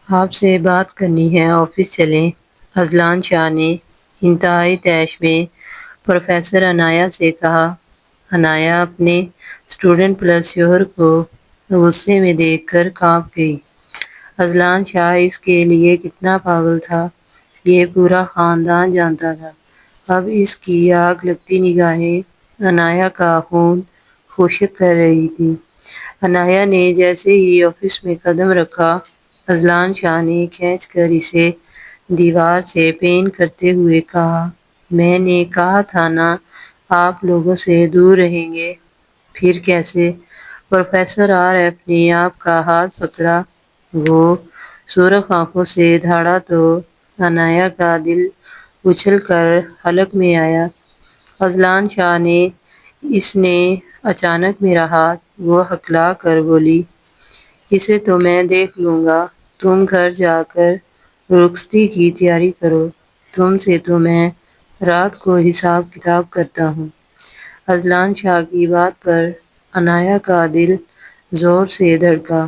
آپ سے بات کرنی ہے، آفس چلیں۔ اذلان شاہ نے انتہائی طیش میں پروفیسر عنایہ سے کہا۔ عنایہ اپنے اسٹوڈنٹ پلس شوہر کو غصے میں دیکھ کر کانپ گئی۔ اذلان شاہ اس کے لیے کتنا پاگل تھا، یہ پورا خاندان جانتا تھا۔ اب اس کی آگ لگتی نگاہیں عنایہ کا خون خشک کر رہی تھیں۔ عنایہ نے جیسے ہی آفس میں قدم رکھا، اذلان شاہ نے کھینچ کر اسے دیوار سے پین کرتے ہوئے کہا، میں نے کہا تھا نا آپ لوگوں سے دور رہیں گے۔ پھر کیسے؟ پروفیسر RF نے آپ کا ہاتھ پکڑا۔ وہ سرخ آنکھوں سے دھاڑا تو عنایہ کا دل اچھل کر حلق میں آیا۔ اذلان شاہ نے اس نے اچانک میرا ہاتھ، وہ ہکلا کر بولی، اسے تو میں دیکھ لوں گا، تم گھر جا کر رخصتی کی تیاری کرو، تم سے تو میں رات کو حساب کتاب کرتا ہوں۔ اذلان شاہ کی بات پر عنایہ کا دل زور سے دھڑکا۔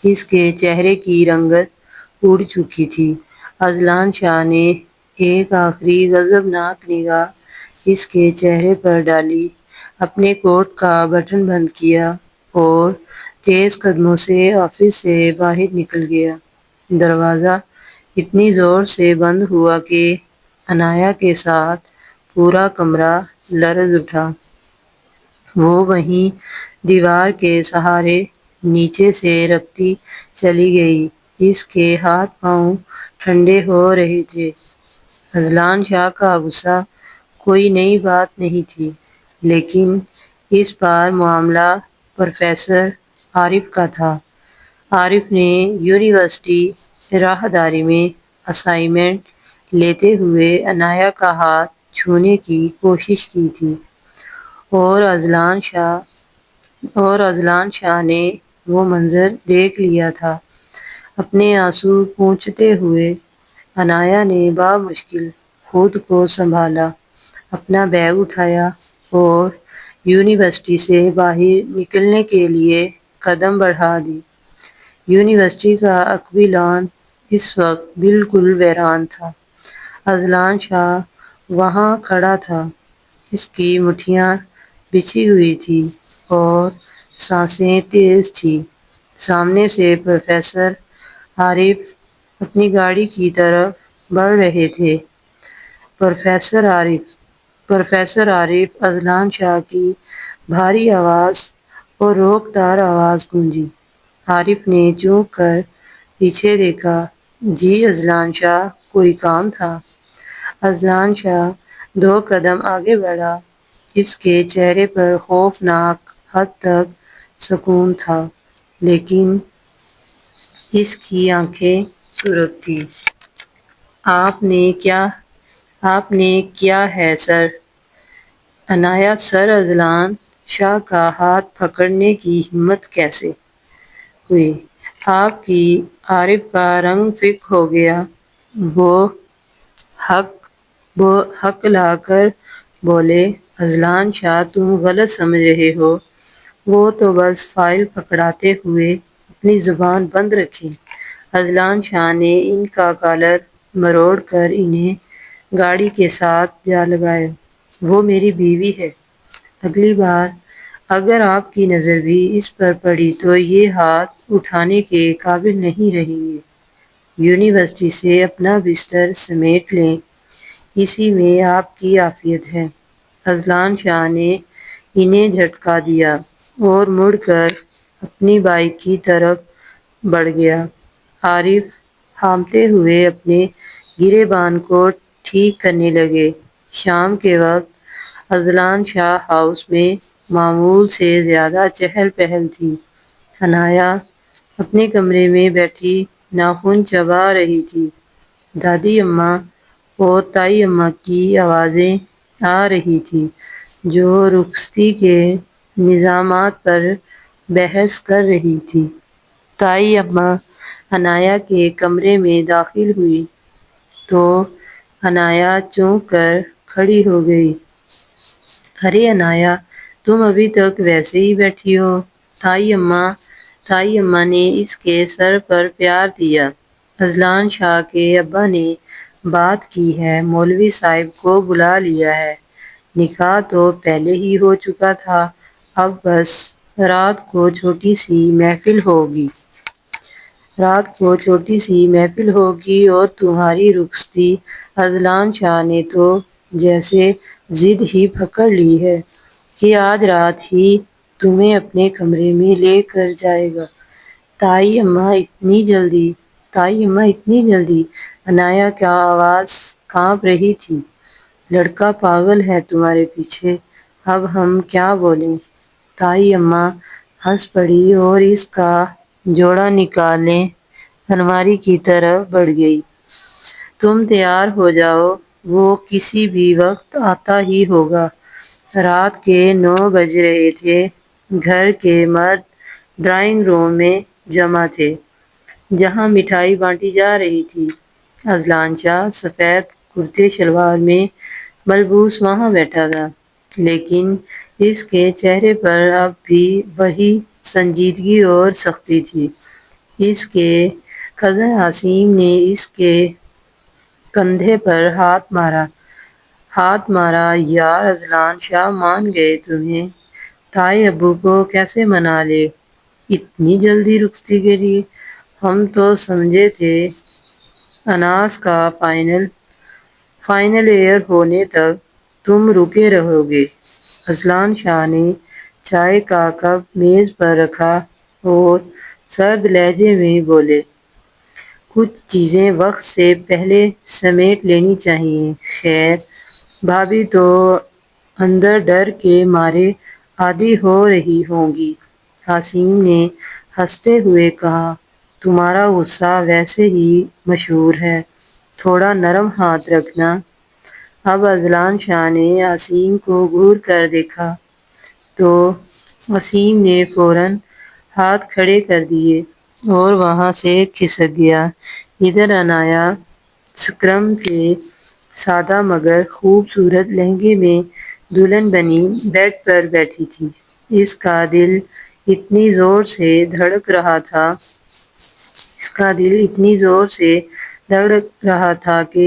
اس کے چہرے کی رنگت اڑ چکی تھی۔ اذلان شاہ نے ایک آخری غضبناک نگاہ اس کے چہرے پر ڈالی، اپنے کوٹ کا بٹن بند کیا اور تیز قدموں سے آفس سے باہر نکل گیا۔ دروازہ اتنی زور سے بند ہوا کہ عنایہ کے ساتھ پورا کمرہ لرز اٹھا۔ وہ وہیں دیوار کے سہارے نیچے سے رکھتی چلی گئی۔ اس کے ہاتھ پاؤں ٹھنڈے ہو رہے تھے۔ اذلان شاہ کا غصہ کوئی نئی بات نہیں تھی، لیکن اس بار معاملہ پروفیسر عارف کا تھا۔ عارف نے یونیورسٹی راہداری میں اسائنمنٹ لیتے ہوئے عنایہ کا ہاتھ چھونے کی کوشش کی تھی اور اذلان شاہ نے وہ منظر دیکھ لیا تھا۔ اپنے آنسو پونچھتے ہوئے عنایہ نے بامشکل خود کو سنبھالا، اپنا بیگ اٹھایا اور یونیورسٹی سے باہر نکلنے کے لیے قدم بڑھا دی۔ یونیورسٹی کا عقبی لان اس وقت بالکل ویران تھا۔ اذلان شاہ وہاں کھڑا تھا، اس کی مٹھیاں بچھی ہوئی تھیں اور سانسیں تیز تھیں۔ سامنے سے پروفیسر عارف اپنی گاڑی کی طرف بڑھ رہے تھے۔ پروفیسر عارف! اذلان شاہ کی بھاری آواز اور روکدار آواز گونجی۔ عارف نے چونک کر پیچھے دیکھا۔ جی اذلان شاہ، کوئی کام تھا؟ اذلان شاہ 2 قدم آگے بڑھا۔ اس کے چہرے پر خوفناک حد تک سکون تھا، لیکن اس کی آنکھیں سرخ تھیں۔ آپ نے کیا ہے سر؟ عنایہ سر اذلان شاہ کا ہاتھ پکڑنے کی ہمت کیسے ہوئی آپ کی؟ عارف کا رنگ فیکا ہو گیا۔ وہ ہکلا کر بولے، اذلان شاہ تم غلط سمجھ رہے ہو، وہ تو بس فائل پکڑاتے ہوئے اپنی زبان بند رکھے۔ اذلان شاہ نے ان کا کالر مروڑ کر انہیں گاڑی کے ساتھ جا لگایا۔ وہ میری بیوی ہے، اگلی بار اگر آپ کی نظر بھی اس پر پڑی تو یہ ہاتھ اٹھانے کے قابل نہیں رہیں گے۔ یونیورسٹی سے اپنا بستر سمیٹ لیں، اسی میں آپ کی عافیت ہے۔ اذلان شاہ نے انہیں جھٹکا دیا اور مڑ کر اپنی بائیک کی طرف بڑھ گیا۔ عارف ہامتے ہوئے اپنے گریباں کو ٹھیک کرنے لگے۔ شام کے وقت اذلان شاہ ہاؤس میں معمول سے زیادہ چہل پہل تھی۔ عنایہ اپنے کمرے میں بیٹھی ناخن چبا رہی تھی۔ دادی اماں اور تائی اماں کی آوازیں آ رہی تھیں، جو رخصتی کے انتظامات پر بحث کر رہی تھیں۔ تائی اماں عنایہ کے کمرے میں داخل ہوئی تو عنایہ چونک کر کھڑی ہو گئی۔ ارے عنایہ، تم ابھی تک ویسے ہی بیٹھی ہو؟ تائی اماں تائی اماں نے اس کے سر پر پیار دیا۔ اذلان شاہ کے ابا نے بات کی ہے، مولوی صاحب کو بلا لیا ہے۔ نکاح تو پہلے ہی ہو چکا تھا، اب بس رات کو چھوٹی سی محفل ہوگی۔ اور تمہاری رخصتی۔ اذلان شاہ نے تو جیسے ضد ہی پکڑ لی ہے کہ آج رات ہی تمہیں اپنے کمرے میں لے کر جائے گا۔ تائی اماں اتنی جلدی؟ عنایہ کی آواز کانپ رہی تھی۔ لڑکا پاگل ہے تمہارے پیچھے، اب ہم کیا بولیں؟ تائی اماں ہنس پڑی اور اس کا جوڑا نکالنے الماری کی طرف بڑھ گئی۔ تم تیار ہو جاؤ، وہ کسی بھی وقت آتا ہی ہوگا۔ رات کے 9 بج رہے تھے۔ گھر کے مرد ڈرائنگ روم میں جمع تھے، جہاں مٹھائی بانٹی جا رہی تھی۔ اذلان شاہ سفید کرتے شلوار میں ملبوس وہاں بیٹھا تھا، لیکن اس کے چہرے پر اب بھی وہی سنجیدگی اور سختی تھی۔ اس کے کزن عاصم نے اس کے کندھے پر ہاتھ مارا۔ یار اذلان شاہ، مان گئے تمہیں؟ تائی ابو کو کیسے منا لے اتنی جلدی رخصتی کے لیے؟ ہم تو سمجھے تھے اناس کا فائنل ایئر ہونے تک تم رکے رہو گے۔ اذلان شاہ نے چائے کا کپ میز پر رکھا اور سرد لہجے میں بولے، کچھ چیزیں وقت سے پہلے سمیٹ لینی چاہیے۔ خیر، بھابھی تو اندر ڈر کے مارے آدھی ہو رہی ہوں گی۔ عاصم نے ہنستے ہوئے کہا، تمہارا غصہ ویسے ہی مشہور ہے، تھوڑا نرم ہاتھ رکھنا۔ اب اذلان شاہ نے عاصم کو گھور کر دیکھا تو عاصم نے فوراً ہاتھ کھڑے کر دیے اور وہاں سے کھسک گیا۔ ادھر عنایہ اسکرم کے سادہ مگر خوبصورت لہنگے میں دلہن بنی بیڈ پر بیٹھی تھی۔ اس کا دل اتنی زور سے دھڑک رہا تھا کہ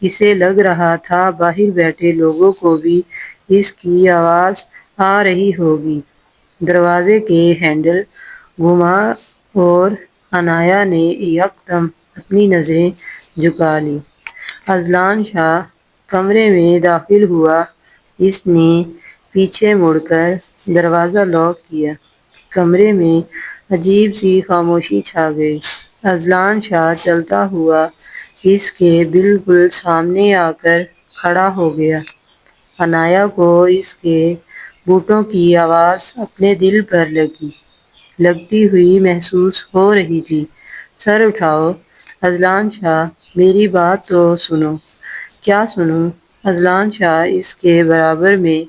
اسے لگ رہا تھا باہر بیٹھے لوگوں کو بھی اس کی آواز آ رہی ہوگی۔ دروازے کے ہینڈل گھما اور عنایہ نے یکدم اپنی نظریں جھکا لیں۔ اذلان شاہ کمرے میں داخل ہوا۔ اس نے پیچھے مڑ کر دروازہ لاک کیا۔ کمرے میں عجیب سی خاموشی چھا گئی۔ اذلان شاہ چلتا ہوا اس کے بالکل سامنے آ کر کھڑا ہو گیا۔ عنایہ کو اس کے بوٹوں کی آواز اپنے دل پر لگتی ہوئی محسوس ہو رہی تھی۔ سر اٹھاؤ اذلان شاہ، میری بات تو سنو۔ کیا سنوں؟ اذلان شاہ اس کے برابر میں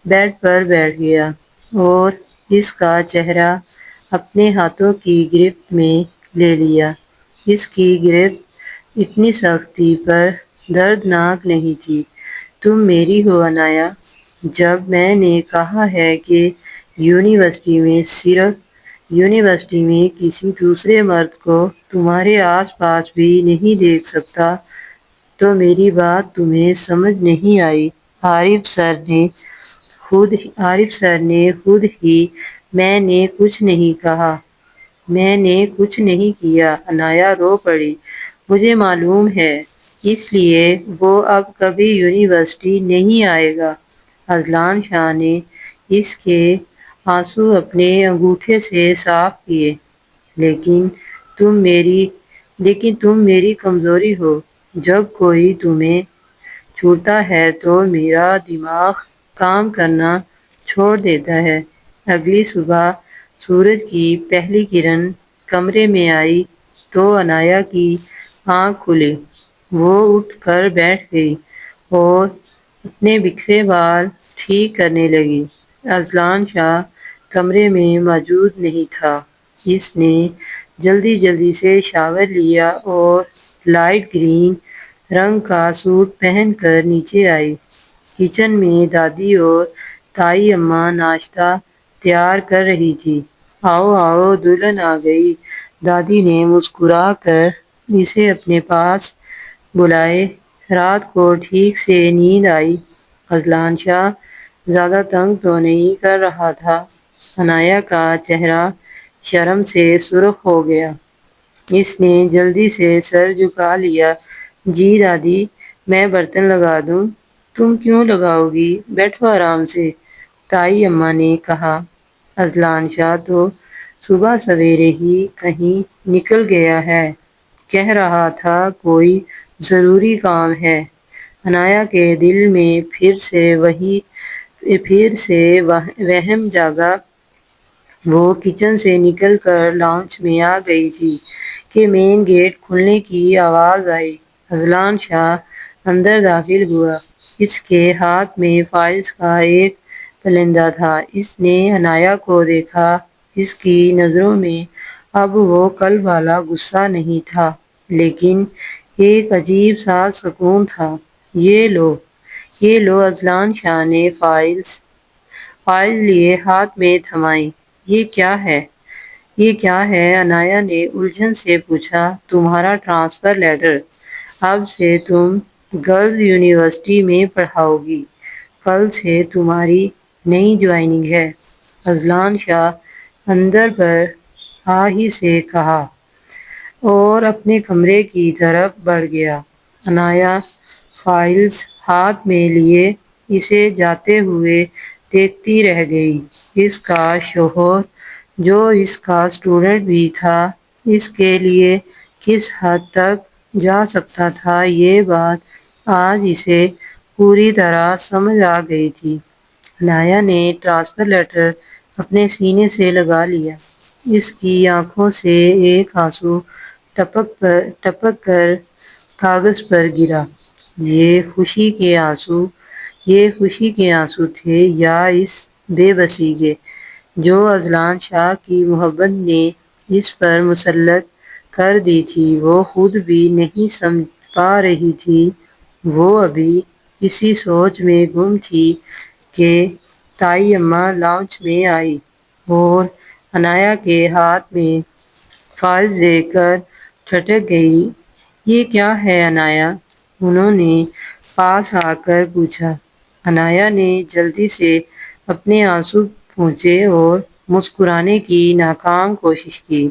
بیڈ پر بیٹھ گیا اور اس کا چہرہ اپنے ہاتھوں کی گرفت میں لے لیا۔ اس کی گرفت اتنی سخت تھی پر دردناک نہیں تھی۔ تم میری ہو عنایہ؟ جب میں نے کہا ہے کہ یونیورسٹی میں کسی دوسرے مرد کو تمہارے آس پاس بھی نہیں دیکھ سکتا تو میری بات تمہیں سمجھ نہیں آئی؟ عارف سر نے خود ہی میں نے کچھ نہیں کہا، میں نے کچھ نہیں کیا۔ عنایہ رو پڑی۔ مجھے معلوم ہے، اس لیے وہ اب کبھی یونیورسٹی نہیں آئے گا۔ اذلان شاہ نے اس کے آنسو اپنے انگوٹھے سے صاف کیے۔ لیکن تم میری کمزوری ہو۔ جب کوئی تمہیں چھوتا ہے تو میرا دماغ کام کرنا چھوڑ دیتا ہے۔ اگلی صبح سورج کی پہلی کرن کمرے میں آئی تو عنایہ کی آنکھ کھلی۔ وہ اٹھ کر بیٹھ گئی اور اپنے بکھرے بال ٹھیک کرنے لگی۔ اذلان شاہ کمرے میں موجود نہیں تھا۔ اس نے جلدی سے شاور لیا اور لائٹ گرین رنگ کا سوٹ پہن کر نیچے آئی۔ کچن میں دادی اور تائی اماں ناشتہ تیار کر رہی تھیں۔ آؤ آؤ دلہن آ گئی۔ دادی نے مسکرا کر اسے اپنے پاس بلائے۔ رات کو ٹھیک سے نیند آئی۔ اذلان شاہ زیادہ تنگ تو نہیں کر رہا تھا؟ عنایہ کا چہرہ شرم سے سرخ ہو گیا۔ اس نے جلدی سے سر جھکا لیا۔ جی دادی، میں برتن لگا دوں؟ تم کیوں لگاؤ گی، بیٹھو آرام سے، تائی اماں نے کہا۔ اذلان شاہ تو صبح سویرے ہی کہیں نکل گیا ہے، کہہ رہا تھا کوئی ضروری کام ہے۔ عنایہ کے دل میں پھر سے وہم جاگا۔ وہ کچن سے نکل کر لاؤنج میں آ گئی تھی کہ مین گیٹ کھلنے کی آواز آئی۔ اذلان شاہ اندر داخل ہوا۔ اس کے ہاتھ میں فائلز کا ایک پلندہ تھا۔ اس نے عنایہ کو دیکھا۔ اس کی نظروں میں اب وہ کل والا غصہ نہیں تھا، لیکن ایک عجیب سا سکون تھا۔ یہ لو، اذلان شاہ نے فائلز لیے ہاتھ میں تھمائیں۔ یہ کیا ہے؟ عنایہ نے الجھن سے پوچھا۔ تمہارا ٹرانسفر لیٹر۔ اب سے تم گرلز یونیورسٹی میں پڑھاؤ گی۔ کل سے تمہاری نئی جوائننگ ہے۔ اذلان شاہ اندر ہی سے کہا اور اپنے کمرے کی طرف بڑھ گیا۔ عنایہ فائلز ہاتھ میں لیے اسے جاتے ہوئے دیکھتی رہ گئی۔ اس کا شوہر، جو اس کا اسٹوڈنٹ بھی تھا، اس کے لیے کس حد تک جا سکتا تھا، یہ بات آج اسے پوری طرح سمجھ آ گئی تھی۔ عنایہ نے ٹرانسفر لیٹر اپنے سینے سے لگا لیا۔ اس کی آنکھوں سے ایک آنسو ٹپک کر کاغذ پر گرا۔ یہ خوشی کے آنسو تھے یا اس بے بسی کے، جو اذلان شاہ کی محبت نے اس پر مسلط کر دی تھی؟ وہ خود بھی نہیں سمجھ پا رہی تھی۔ وہ ابھی اسی سوچ میں گم تھی کہ تائی اماں لاؤنج میں آئی اور عنایہ کے ہاتھ میں فائلز دیکھ کر ٹھٹک گئی۔ یہ کیا ہے عنایہ؟ انہوں نے پاس آ کر پوچھا۔ عنایہ نے جلدی سے اپنے آنسو پونچھے اور مسکرانے کی ناکام کوشش کی۔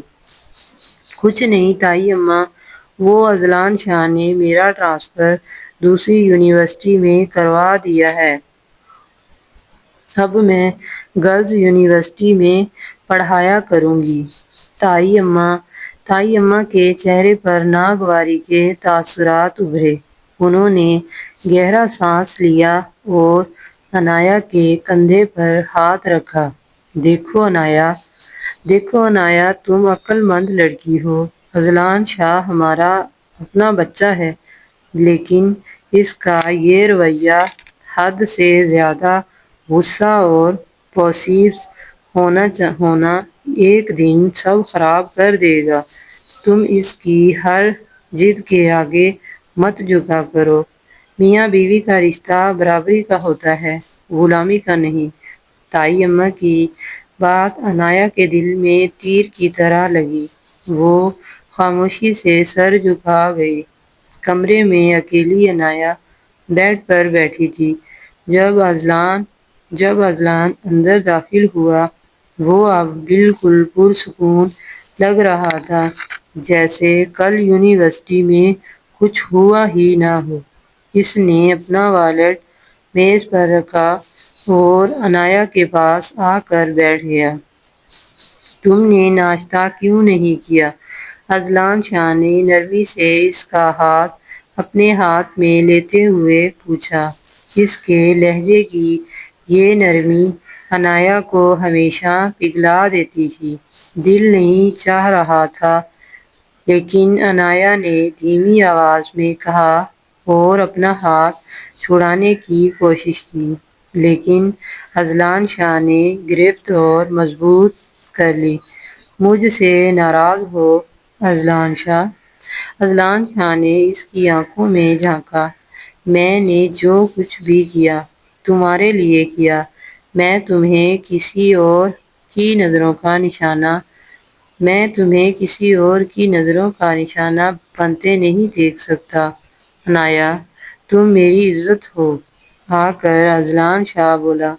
کچھ نہیں تائی اماں، وہ اذلان شاہ نے میرا ٹرانسفر دوسری یونیورسٹی میں کروا دیا ہے۔ اب میں گرلز یونیورسٹی میں پڑھایا کروں گی۔ تائی اماں کے چہرے پر ناگواری کے تاثرات ابھرے۔ انہوں نے گہرا سانس لیا اور عنایہ کے کندھے پر ہاتھ رکھا۔ دیکھو عنایہ، تم عقل مند لڑکی ہو۔ اذلان شاہ ہمارا اپنا بچہ ہے، لیکن اس کا یہ رویہ حد سے زیادہ غصہ اور پوسیس ہونا ایک دن سب خراب کر دے گا۔ تم اس کی ہر ضد کے آگے مت جھکا کرو۔ میاں بیوی کا رشتہ برابری کا ہوتا ہے، غلامی کا نہیں۔ تائی اماں کی بات عنایہ کے دل میں تیر کی طرح لگی۔ وہ خاموشی سے سر جھکا گئی۔ کمرے میں اکیلی عنایہ بیڈ پر بیٹھی تھی۔ جب اذلان اندر داخل ہوا، وہ اب بالکل پرسکون لگ رہا تھا، جیسے کل یونیورسٹی میں کچھ ہوا ہی نہ ہو۔ اس نے اپنا والٹ میز پر رکھا اور عنایہ کے پاس آ کر بیٹھ گیا۔ تم نے ناشتہ کیوں نہیں کیا؟ اذلان شاہ نے نرمی سے اس کا ہاتھ اپنے ہاتھ میں لیتے ہوئے پوچھا۔ اس کے لہجے کی یہ نرمی عنایہ کو ہمیشہ پگھلا دیتی تھی۔ دل نہیں چاہ رہا تھا، لیکن عنایہ نے دھیمی آواز میں کہا اور اپنا ہاتھ چھڑانے کی کوشش کی، لیکن اذلان شاہ نے گرفت اور مضبوط کر لی۔ مجھ سے ناراض ہو اذلان شاہ؟ اذلان شاہ نے اس کی آنکھوں میں جھانکا۔ میں نے جو کچھ بھی کیا، تمہارے لیے کیا۔ میں تمہیں کسی اور کی نظروں کا نشانہ، میں تمہیں کسی اور کی نظروں کا نشانہ بنتے نہیں دیکھ سکتا۔ عنایا، تم میری عزت ہو، آ کر اذلان شاہ بولا۔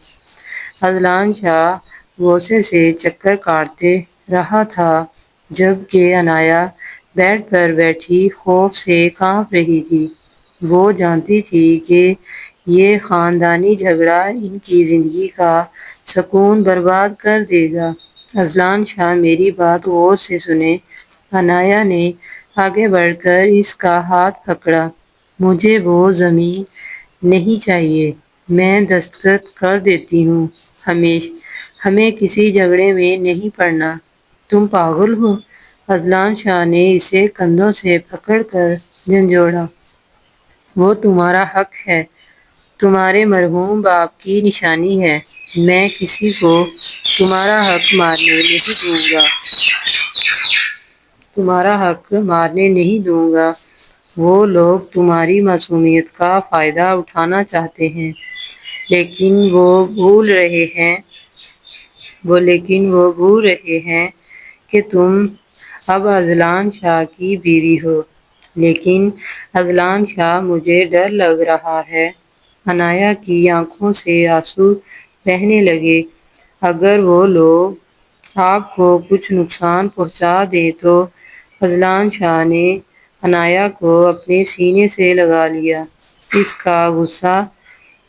اذلان شاہ غصے سے چکر کاٹتے رہا تھا، جبکہ عنایا بیڈ پر بیٹھی خوف سے کانپ رہی تھی۔ وہ جانتی تھی کہ یہ خاندانی جھگڑا ان کی زندگی کا سکون برباد کر دے گا۔ اذلان شاہ، میری بات غور سے سنیں۔ عنایا نے آگے بڑھ کر اس کا ہاتھ پکڑا۔ مجھے وہ زمین نہیں چاہیے، میں دستخط کر دیتی ہوں۔ ہمیں کسی جھگڑے میں نہیں پڑنا۔ تم پاگل ہو؟ اذلان شاہ نے اسے کندھوں سے پکڑ کر جھنجھوڑا۔ وہ تمہارا حق ہے، تمہارے مرحوم باپ کی نشانی ہے۔ میں کسی کو تمہارا حق مارنے نہیں دوں گا۔ وہ لوگ تمہاری معصومیت کا فائدہ اٹھانا چاہتے ہیں، لیکن وہ بھول رہے ہیں کہ تم اب اذلان شاہ کی بیوی ہو۔ لیکن اذلان شاہ، مجھے ڈر لگ رہا ہے۔ عنایا کی آنکھوں سے آنسو بہنے لگے۔ اگر وہ لوگ آپ کو کچھ نقصان پہنچا دیں تو؟ اذلان شاہ نے عنایا کو اپنے سینے سے لگا لیا۔ اس کا غصہ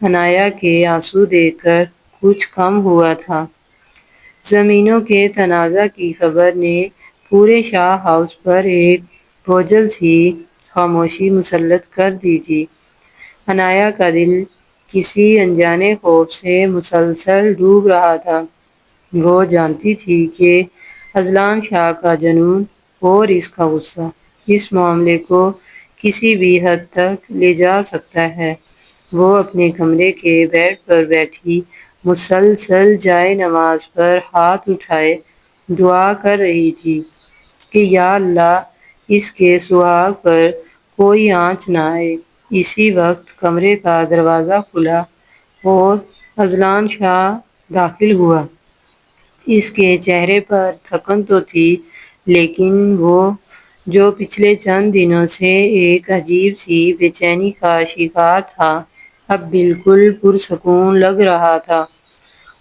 عنایا کے آنسو دیکھ کر کچھ کم ہوا تھا۔ زمینوں کے تنازع کی خبر نے پورے شاہ ہاؤس پر ایک بوجھل سی خاموشی مسلط کر دی تھی۔ عنایا کا دل کسی انجانے خوف سے مسلسل ڈوب رہا تھا۔ وہ جانتی تھی کہ اذلان شاہ کا جنون اور اس کا غصہ اس معاملے کو کسی بھی حد تک لے جا سکتا ہے۔ وہ اپنے کمرے کے بیڈ پر بیٹھی مسلسل جائے نماز پر ہاتھ اٹھائے دعا کر رہی تھی کہ یا اللہ، اس کے سہاگ پر کوئی آنچ نہ آئے۔ اسی وقت کمرے کا دروازہ کھلا اور اذلان شاہ داخل ہوا۔ اس کے چہرے پر تھکن تو تھی، لیکن وہ جو پچھلے چند دنوں سے ایک عجیب سی بے چینی کا شکار تھا، اب بالکل پرسکون لگ رہا تھا۔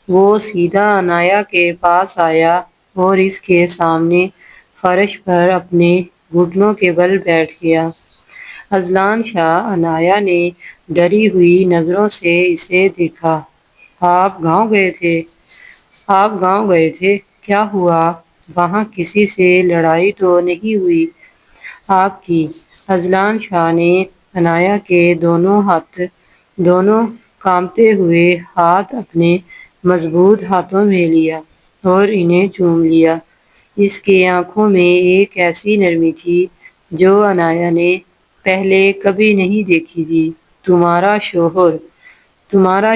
وہ سیدھا عنایا کے پاس آیا اور اس کے سامنے فرش پر اپنے گھٹنوں کے بل بیٹھ گیا۔ اذلان شاہ، عنایا نے ڈری ہوئی نظروں سے اسے دیکھا۔ آپ گاؤں گئے تھے؟ کیا ہوا؟ وہاں کسی سے لڑائی تو نہیں ہوئی آپ کی؟ اذلان شاہ نے عنایا کے دونوں کانپتے ہوئے ہاتھ اپنے مضبوط ہاتھوں میں لیا اور انہیں چوم لیا۔ اس کی آنکھوں میں ایک ایسی نرمی تھی جو عنایا نے پہلے کبھی نہیں دیکھی تھی۔ تمہارا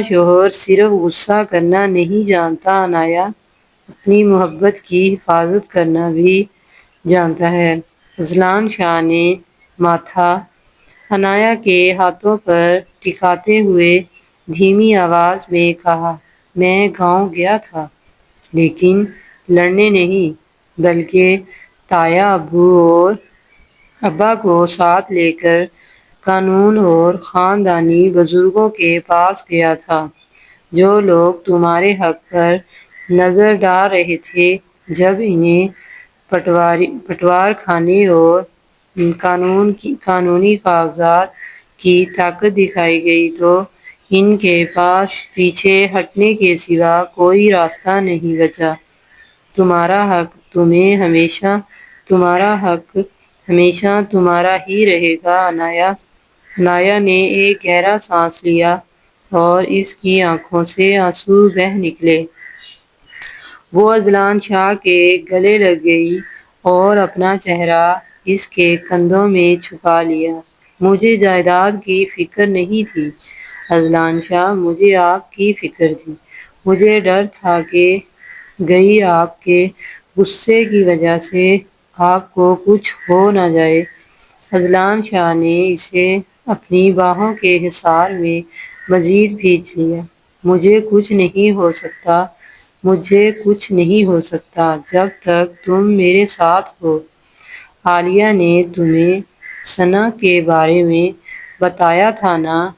شوہر صرف غصہ کرنا نہیں جانتا عنایا، اپنی محبت کی حفاظت کرنا بھی جانتا ہے۔ اذلان شاہ نے ماتھا عنایا کے ہاتھوں پر ٹکاتے ہوئے دھیمی آواز میں کہا، میں گاؤں گیا تھا، لیکن لڑنے نہیں، بلکہ تایا ابا کو ساتھ لے کر قانون اور خاندانی بزرگوں کے پاس گیا تھا، جو لوگ تمہارے حق پر نظر ڈال رہے تھے۔ جب انہیں پٹوار خانے اور قانونی کاغذات کی طاقت دکھائی گئی تو ان کے پاس پیچھے ہٹنے کے سوا کوئی راستہ نہیں بچا۔ تمہارا حق ہمیشہ تمہارا ہی رہے گا عنایا۔ عنایا نے ایک گہرا سانس لیا اور اس کی آنکھوں سے آنسو بہہ نکلے۔ وہ اذلان شاہ کے گلے لگ گئی اور اپنا چہرہ اس کے کندھوں میں چھپا لیا۔ مجھے جائیداد کی فکر نہیں تھی اذلان شاہ، مجھے آپ کی فکر تھی۔ مجھے ڈر تھا کہ کہیں آپ کے غصے کی وجہ سے آپ کو کچھ ہو نہ جائے۔ اذلان شاہ نے اسے اپنی باہوں کے حصار میں مزید کھینچ لیا۔ مجھے کچھ نہیں ہو سکتا مجھے کچھ نہیں ہو سکتا جب تک تم میرے ساتھ ہو۔ عالیہ نے تمہیں ثنا کے بارے میں بتایا تھا نا؟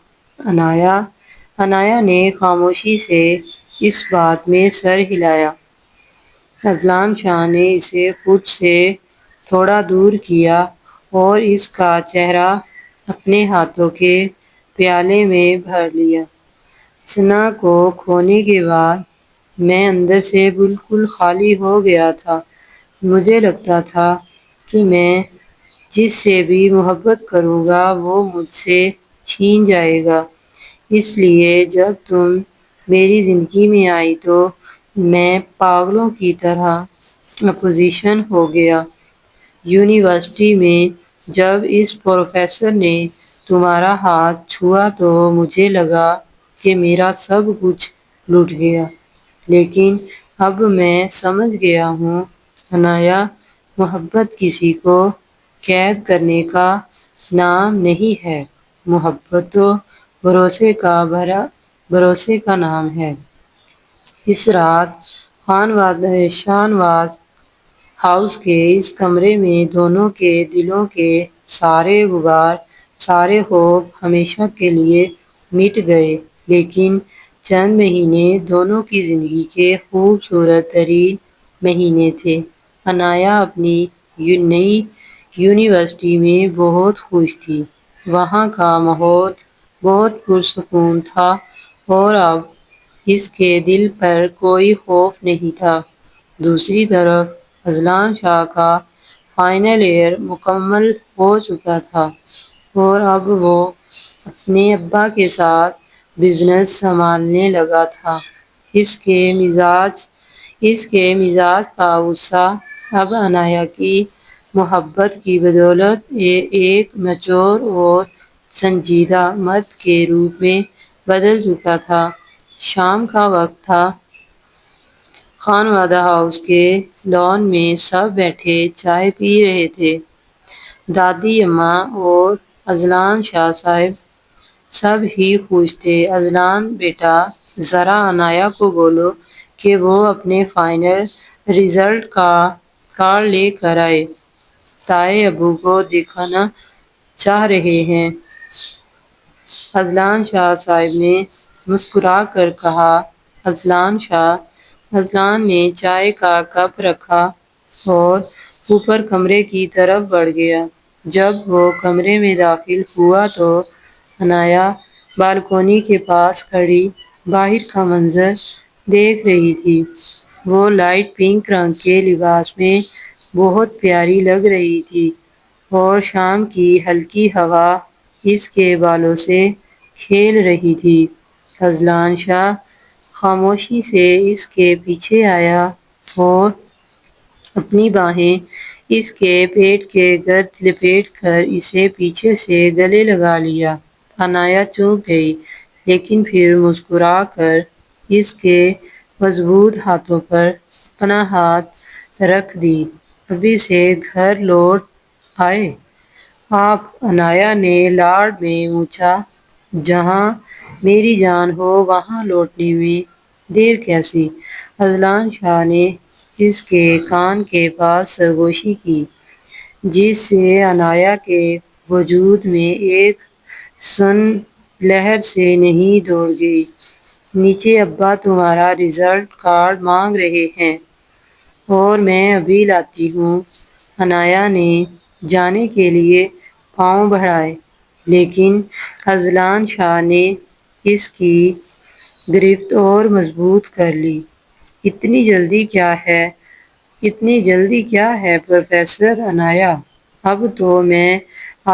عنایا نے خاموشی سے اس بات میں سر ہلایا۔ اذلان شاہ نے اسے خود سے تھوڑا دور کیا اور اس کا چہرہ اپنے ہاتھوں کے پیالے میں بھر لیا۔ ثنا کو کھونے کے بعد میں اندر سے بالکل خالی ہو گیا تھا۔ مجھے لگتا تھا کہ میں جس سے بھی محبت کروں گا وہ مجھ سے چھین جائے گا۔ اس لیے جب تم میری زندگی میں آئی تو میں پاگلوں کی طرح اپوزیشن ہو گیا۔ یونیورسٹی میں جب اس پروفیسر نے تمہارا ہاتھ چھوا تو مجھے لگا کہ میرا سب کچھ لٹ گیا، لیکن اب میں سمجھ گیا ہوں عنایا، محبت کسی کو قید کرنے کا نام نہیں ہے، محبت تو بھروسے کا نام ہے۔ اس رات شاہنواز ہاؤس کے اس کمرے میں دونوں کے دلوں کے سارے غبار، سارے خوف ہمیشہ کے لیے مٹ گئے، لیکن چند مہینے دونوں کی زندگی کے خوبصورت ترین مہینے تھے۔ عنایا اپنی نئی یونیورسٹی میں بہت خوش تھی۔ وہاں کا ماحول بہت پرسکون تھا اور اب اس کے دل پر کوئی خوف نہیں تھا۔ دوسری طرف اذلان شاہ کا فائنل ایئر مکمل ہو چکا تھا اور اب وہ اپنے ابا کے ساتھ بزنس سنبھالنے لگا تھا۔ اس کے مزاج کا غصہ اب عنایا کی محبت کی بدولت ایک میچور اور سنجیدہ مرد کے روپ میں بدل چکا تھا۔ شام کا وقت تھا۔ خانوادہ ہاؤس کے لان میں سب بیٹھے چائے پی رہے تھے۔ دادی اماں اور اذلان شاہ صاحب سب ہی خوش تھے۔ اذلان بیٹا، ذرا عنایا کو بولو کہ وہ اپنے فائنل رزلٹ کا کارڈ لے کر آئے، تائی ابو کو دکھانا چاہ رہے ہیں۔ اذلان شاہ صاحب نے مسکرا کر کہا۔ اذلان نے چائے کا کپ رکھا اور اوپر کمرے کی طرف بڑھ گیا۔ جب وہ کمرے میں داخل ہوا تو عنایا بالکونی کے پاس کھڑی باہر کا منظر دیکھ رہی تھی۔ وہ لائٹ پنک رنگ کے لباس میں بہت پیاری لگ رہی تھی اور شام کی ہلکی ہوا اس کے بالوں سے کھیل رہی تھی۔ اذلان شاہ خاموشی سے اس کے پیچھے آیا اور اپنی باہیں اس کے پیٹ کے گرد لپیٹ کر اسے پیچھے سے گلے لگا لیا۔ عنایا چونک گئی، لیکن پھر مسکرا کر اس کے مضبوط ہاتھوں پر اپنا ہاتھ رکھ دی۔ ابھی سے گھر لوٹ آئے آپ؟ عنایا نے لاڈ میں پوچھا۔ جہاں میری جان ہو وہاں لوٹنے میں دیر کیسی؟ اذلان شاہ نے اس کے کان کے پاس سرگوشی کی، جس سے عنایا کے وجود میں ایک سن لہر سے نہیں دوڑ گئی۔ نیچے ابا تمہارا رزلٹ کارڈ مانگ رہے ہیں اور میں ابھی لاتی ہوں۔ عنایا نے جانے کے لیے پاؤں بڑھائے، لیکن اذلان شاہ نے اس کی گرفت اور مضبوط کر لی۔ اتنی جلدی کیا ہے پروفیسر عنایا؟ اب تو میں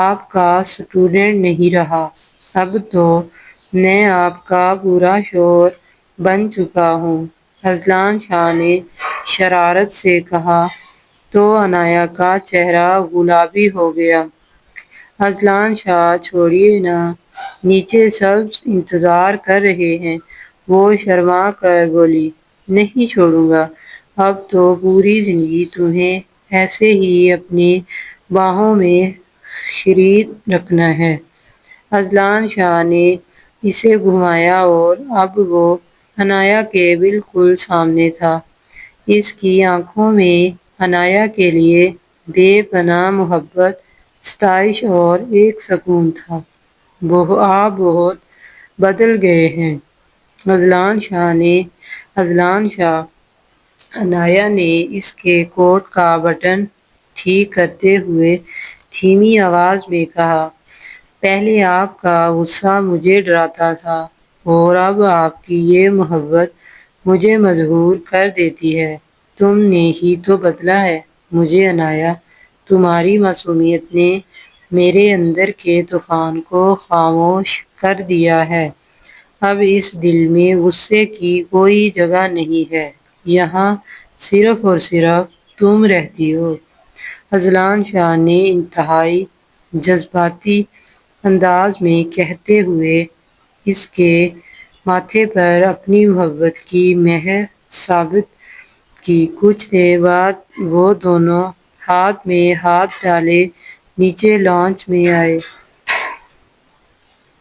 آپ کا اسٹوڈنٹ نہیں رہا، اب تو میں آپ کا پورا شوہر بن چکا ہوں، اذلان شاہ نے شرارت سے کہا تو عنایا کا چہرہ گلابی ہو گیا۔ اذلان شاہ چھوڑیے نا، نیچے سب انتظار کر رہے ہیں، وہ شرما کر بولی۔ نہیں چھوڑوں گا، اب تو پوری زندگی تمہیں ایسے ہی اپنی باہوں میں خیرید رکھنا ہے۔ اذلان شاہ نے اسے گھمایا اور اب وہ عنایا کے بالکل سامنے تھا۔ اس کی آنکھوں میں عنایا کے لیے بے پناہ محبت، ستائش اور ایک سکون تھا۔ آپ بہت بدل گئے ہیں، اذلان شاہ۔ عنایا نے اس کے کوٹ کا بٹن ٹھیک کرتے ہوئے دھیمی آواز میں کہا، پہلے آپ کا غصہ مجھے ڈراتا تھا اور اب آپ کی یہ محبت مجھے مذہول کر دیتی ہے۔ تم نے ہی تو بدلا ہے مجھے عنایا، تمہاری معصومیت نے میرے اندر کے طوفان کو خاموش کر دیا ہے۔ اب اس دل میں غصے کی کوئی جگہ نہیں ہے، یہاں صرف اور صرف تم رہتی ہو۔ اذلان شاہ نے انتہائی جذباتی انداز میں کہتے ہوئے اس کے ماتھے پر اپنی محبت کی مہر ثابت کی۔ کچھ دیر بعد وہ دونوں ہاتھ میں ہاتھ ڈالے نیچے لانچ میں آئے۔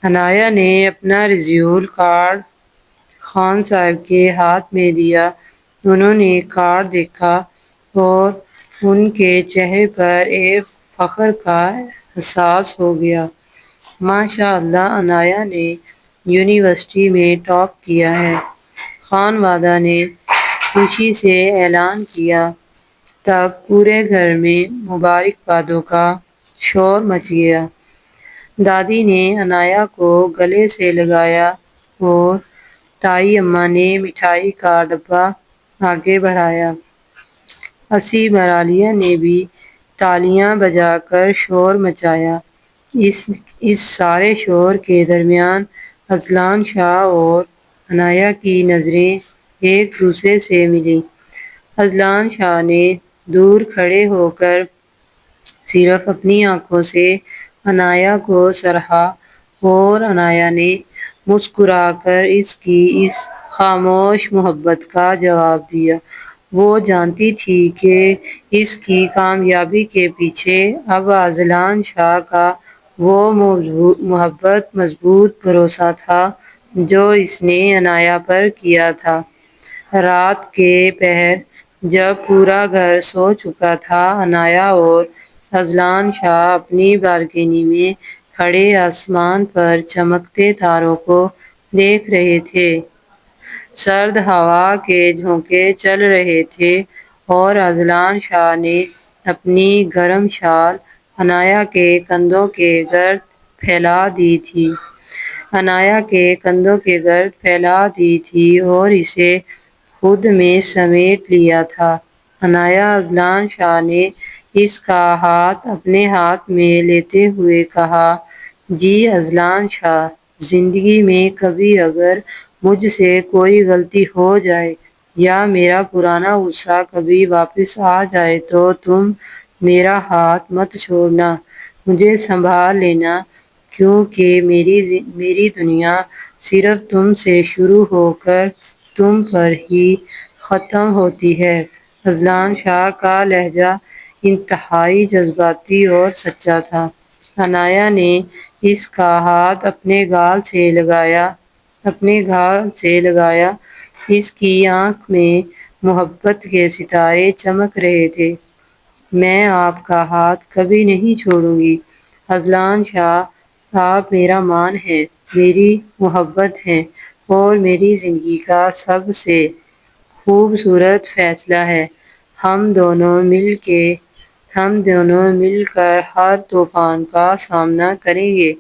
عنایا نے اپنا رزیول کارڈ خان صاحب کے ہاتھ میں دیا۔ انہوں نے کارڈ دیکھا اور ان کے چہرے پر ایک فخر کا احساس ہو گیا۔ ماشاء اللہ، عنایا نے یونیورسٹی میں ٹاپ کیا ہے، خانوادہ نے خوشی سے اعلان کیا۔ تب پورے گھر میں مبارکبادوں کا شور مچ گیا۔ دادی نے عنایا کو گلے سے لگایا اور تائی اماں نے مٹھائی کا ڈبہ آگے بڑھایا۔ اسی برالیاں نے بھی تالیاں بجا کر شور مچایا۔ اس سارے شور کے درمیان اذلان شاہ اور عنایا کی نظریں ایک دوسرے سے ملیں۔ اذلان شاہ نے دور کھڑے ہو کر صرف اپنی آنکھوں سے عنایا کو سراہا اور عنایا نے مسکرا کر اس کی اس خاموش محبت کا جواب دیا۔ وہ جانتی تھی کہ اس کی کامیابی کے پیچھے اب اذلان شاہ کا وہ مضبوط بھروسہ تھا جو اس نے عنایا پر کیا تھا۔ رات کے پہر جب پورا گھر سو چکا تھا، عنایا اور اذلان شاہ اپنی بالکنی میں کھڑے آسمان پر چمکتے تاروں کو دیکھ رہے تھے۔ سرد ہوا کے جھونکے چل رہے تھے اور اذلان شاہ نے اپنی گرم شال عنایا کے کندھوں کے گرد پھیلا دی تھی اور اسے خود میں سمیٹ لیا تھا۔ عنایا اذلان شاہ نے اس کا ہاتھ اپنے ہاتھ میں لیتے ہوئے کہا، جی اذلان شاہ، زندگی میں کبھی اگر مجھ سے کوئی غلطی ہو جائے یا میرا پرانا غصہ کبھی واپس آ جائے تو تم میرا ہاتھ مت چھوڑنا، مجھے سنبھال لینا، کیونکہ میری دنیا صرف تم سے شروع ہو کر تم پر ہی ختم ہوتی ہے۔ اذلان شاہ کا لہجہ انتہائی جذباتی اور سچا تھا۔ عنایا نے اس کا ہاتھ اپنے گال سے لگایا۔ اس کی آنکھ میں محبت کے ستارے چمک رہے تھے۔ میں آپ کا ہاتھ کبھی نہیں چھوڑوں گی اذلان شاہ، آپ میرا مان ہیں، میری محبت ہیں اور میری زندگی کا سب سے خوبصورت فیصلہ ہے۔ ہم دونوں مل کر ہر طوفان کا سامنا کریں گے۔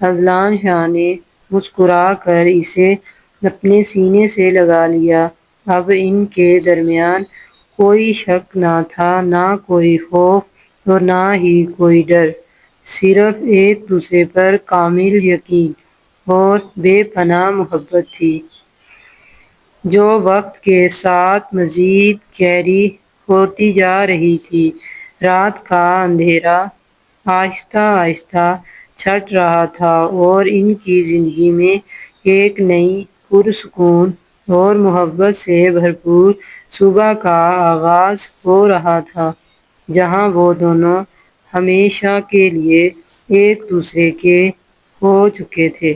اذلان شاہ نے مسکرا کر اسے اپنے سینے سے لگا لیا۔ اب ان کے درمیان کوئی شک نہ تھا، نہ کوئی خوف اور نہ ہی کوئی ڈر، صرف ایک دوسرے پر کامل یقین اور بے پناہ محبت تھی، جو وقت کے ساتھ مزید گہری ہوتی جا رہی تھی۔ رات کا اندھیرا آہستہ آہستہ چھٹ رہا تھا اور ان کی زندگی میں ایک نئی، پرسکون اور محبت سے بھرپور صبح کا آغاز ہو رہا تھا، جہاں وہ دونوں ہمیشہ کے لیے ایک دوسرے کے ہو چکے تھے۔